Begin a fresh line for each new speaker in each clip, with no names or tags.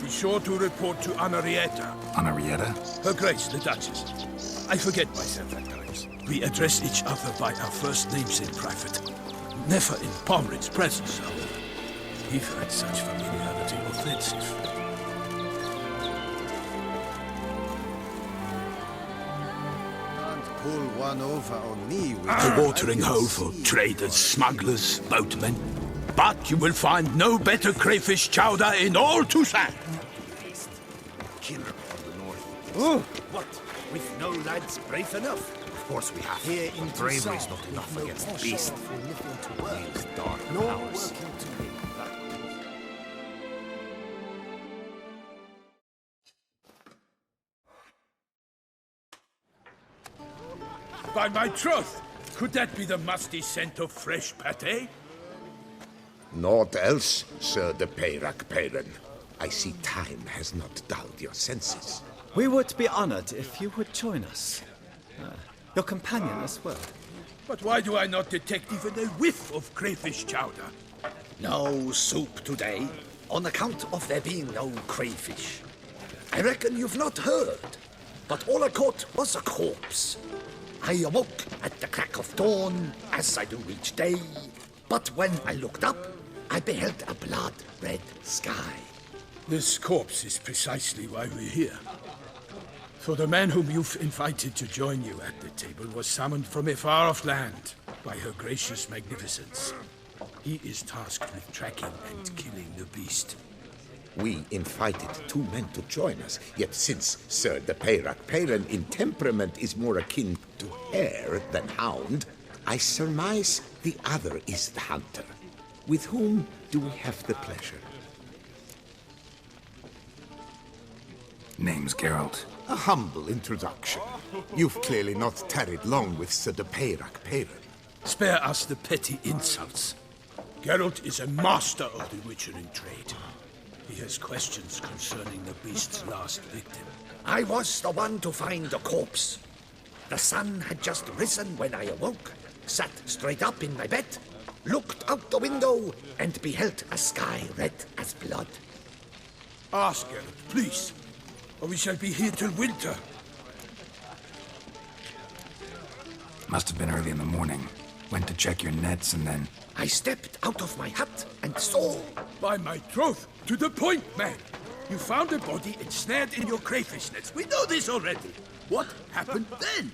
Be sure to report to Anarietta.
Anarietta?
Her Grace, the Duchess. I forget myself at times. We address each other by our first names in private. Never in Pomrin's presence, however. He finds such familiarity offensive.
Pull one over on me with
A watering hole for traders, smugglers, boatmen. But you will find no better crayfish chowder in all Toussaint.
killer on the north.
Oh, what? We've no lads brave enough?
Of course we have.
Here in
Bravery's
Toussaint,
not enough
we've no
against the
passion
beast.
for living to work.
Use dark
No
powers.
working to live.
By my troth, could that be the musty scent of fresh pâté?
Naught else, Sir de Peyrac Peyran. I see time has not dulled your senses.
We would be honored if you would join us. Your companion as well.
But why do I not detect even a whiff of crayfish chowder?
No soup today, on account of there being no crayfish. I reckon you've not heard, but all I caught was a corpse. I awoke at the crack of dawn, as I do each day, but when I looked up, I beheld a blood-red sky.
This corpse is precisely why we're here. For the man whom you've invited to join you at the table was summoned from a far-off land by her gracious magnificence. He is tasked with tracking and killing the beast.
We invited two men to join us, yet since Sir de Peyrac Peyran in temperament is more akin to hare than hound, I surmise the other is the hunter. With whom do we have the pleasure?
Name's Geralt.
A humble introduction. You've clearly not tarried long with Sir de Peyrac Peyran.
Spare us the petty insults. Geralt is a master of the witchering trade. He has questions concerning the beast's last victim.
I was the one to find the corpse. The sun had just risen when I awoke, sat straight up in my bed, looked out the window, and beheld a sky red as blood.
Ask Geralt, please, or we shall be here till winter.
Must have been early in the morning. Went to check your nets and then...
I stepped out of my hut and saw.
By my troth, to the point, man. You found a body ensnared in your crayfish nets. We know this already. What happened then?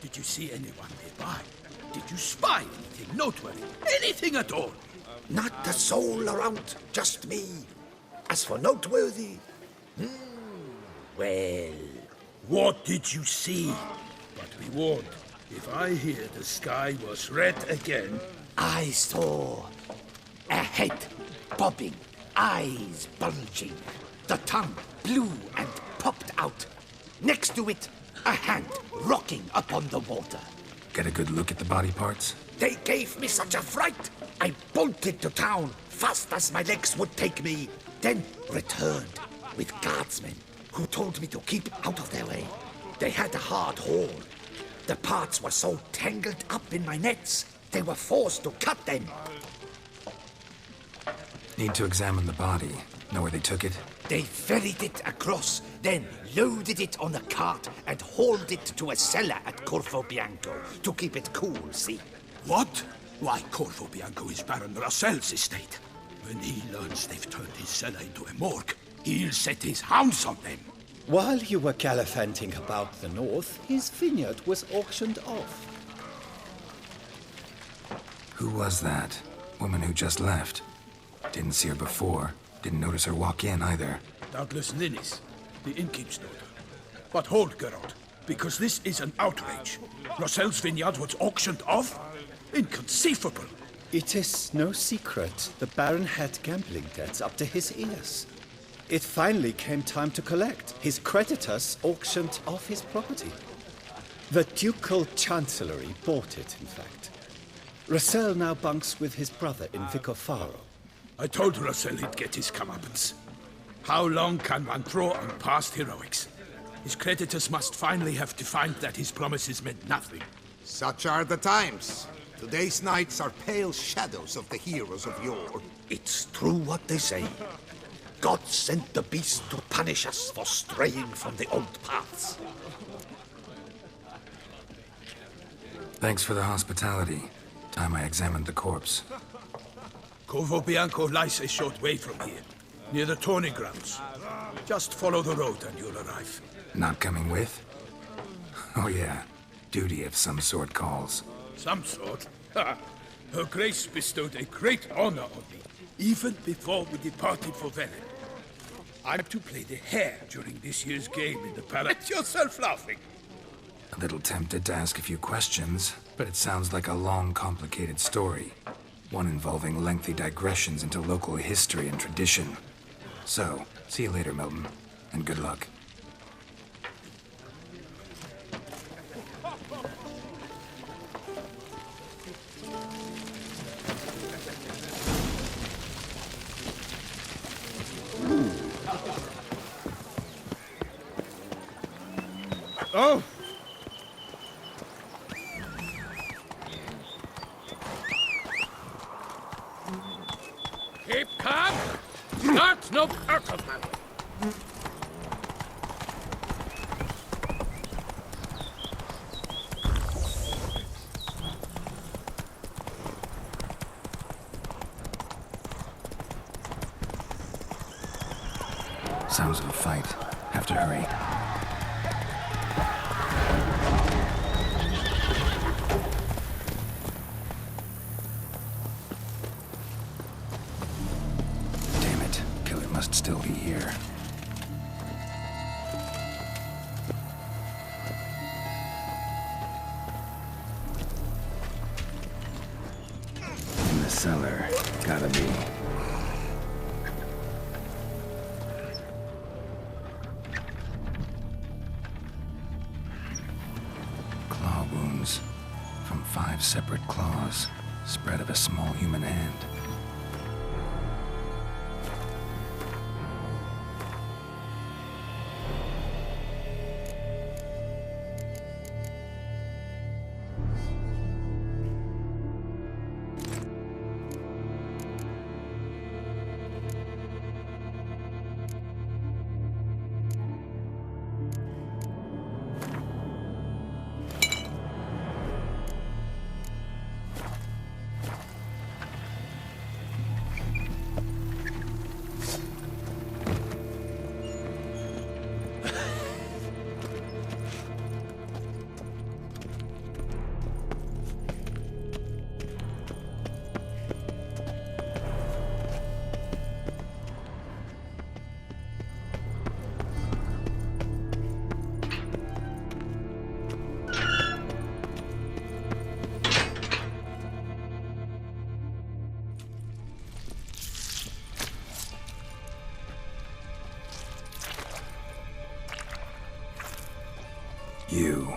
Did you see anyone nearby? Did you spy anything noteworthy? Anything at all?
Not a soul around, just me. As for noteworthy, well...
What did you see? But be warned, if I hear the sky was red again...
I saw a head bobbing, eyes bulging, the tongue blue and popped out. Next to it, a hand rocking upon the water.
Get a good look at the body parts?
They gave me such a fright. I bolted to town fast as my legs would take me, then returned with guardsmen who told me to keep out of their way. They had a hard haul. The parts were so tangled up in my nets, they were forced to cut them.
Need to examine the body. Know where they took it?
They ferried it across, then loaded it on a cart and hauled it to a cellar at Corvo Bianco to keep it cool, see?
What? Why, Corvo Bianco is Baron Russell's estate. When he learns they've turned his cellar into a morgue, he'll set his hounds on them.
While you were gallivanting about the north, his vineyard was auctioned off.
Who was that? Woman who just left. Didn't see her before. Didn't notice her walk in either.
Doubtless Ninnis, the innkeep's daughter. But hold, Geralt, because this is an outrage. Russell's vineyard was auctioned off? Inconceivable.
It is no secret the Baron had gambling debts up to his ears. It finally came time to collect. His creditors auctioned off his property. The Ducal Chancellery bought it, in fact. Russell now bunks with his brother in Vicofaro.
I told Russell he'd get his comeuppance. How long can one draw on past heroics? His creditors must finally have defined that his promises meant nothing.
Such are the times. Today's knights are pale shadows of the heroes of yore.
It's true what they say. God sent the beast to punish us for straying from the old paths.
Thanks for the hospitality. Time I examined the corpse.
Corvo Bianco lies a short way from here, near the tourney grounds. Just follow the road and you'll arrive.
Not coming with? Oh yeah, duty of some sort calls.
Some sort? Ha! Her Grace bestowed a great honor on me, even before we departed for Velen. I'm to play the hare during this year's game in the palace. Get yourself laughing!
A little tempted to ask a few questions, but it sounds like a long, complicated story. One involving lengthy digressions into local history and tradition. So, see you later, Milton, and good luck.
Oh! Keep calm! Start no out of my way!
Sounds of a fight. Have to hurry. Damn it. Killer must still be here. In the cellar. Gotta be. Claw wounds from 5 separate claws, spread of a small human hand. You.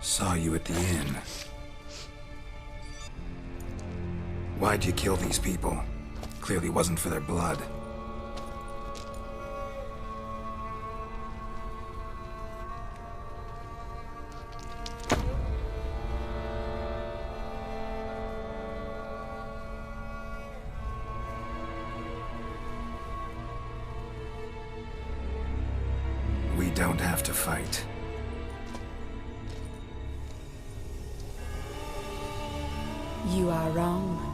Saw you at the inn. Why'd you kill these people? Clearly wasn't for their blood. We don't have to fight.
You are wrong.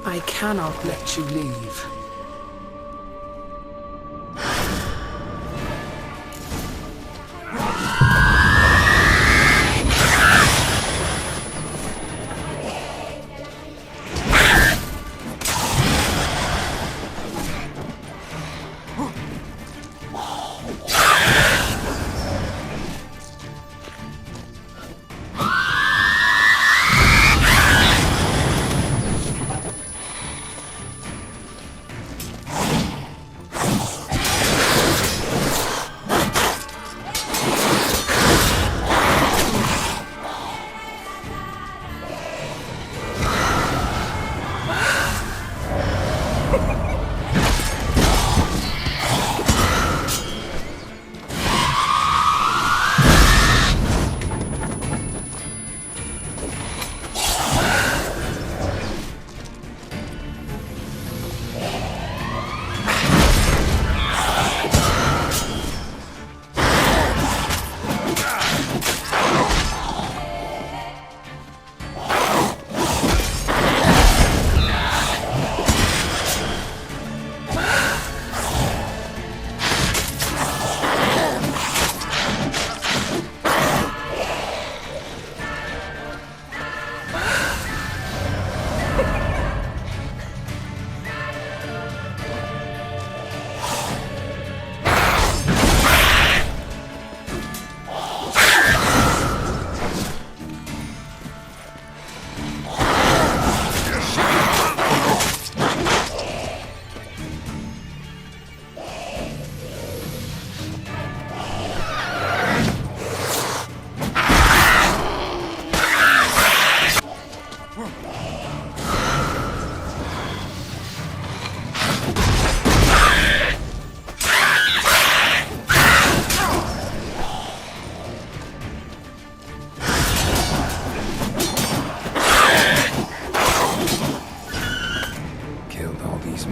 I cannot let you leave.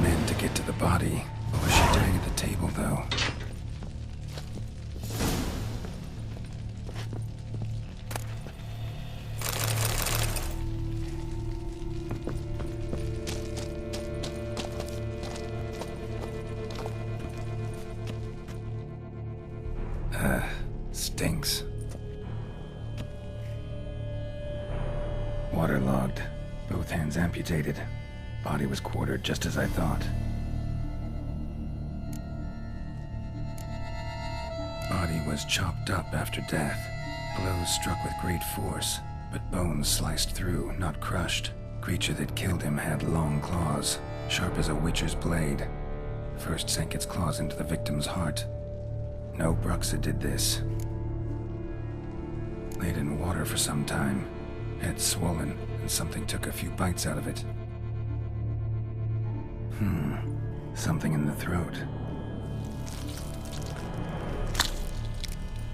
men to get to the body. What was she doing at the table, though? Stinks. Waterlogged. Both hands amputated. Body was quartered just as I thought. Body was chopped up after death. Blows struck with great force, but bones sliced through, not crushed. Creature that killed him had long claws, sharp as a witcher's blade. First sank its claws into the victim's heart. No Bruxa did this. Laid in water for some time. Head swollen, and something took a few bites out of it. Something in the throat.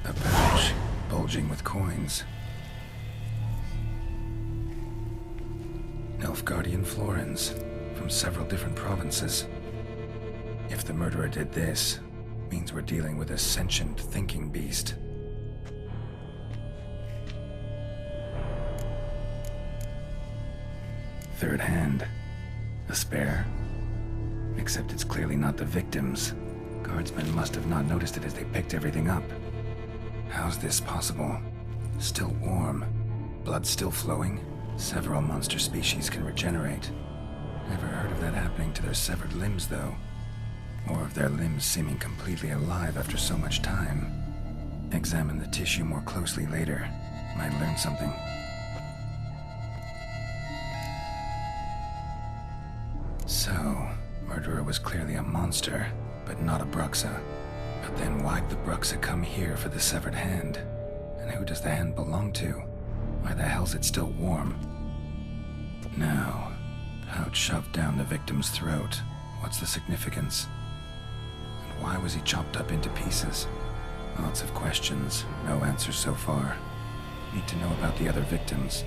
A pouch, bulging with coins. Nilfgaardian florins, from several different provinces. If the murderer did this, means we're dealing with a sentient thinking beast. Third hand. A spare. Except it's clearly not the victim's. Guardsmen must have not noticed it as they picked everything up. How's this possible? Still warm. Blood still flowing. Several monster species can regenerate. Never heard of that happening to their severed limbs, though. Or of their limbs seeming completely alive after so much time. Examine the tissue more closely later. Might learn something. So, murderer was clearly a monster, but not a Bruxa. But then why'd the Bruxa come here for the severed hand? And who does the hand belong to? Why the hell's it still warm? Now, pouch shoved down the victim's throat. What's the significance? And why was he chopped up into pieces? Lots of questions, no answers so far. Need to know about the other victims.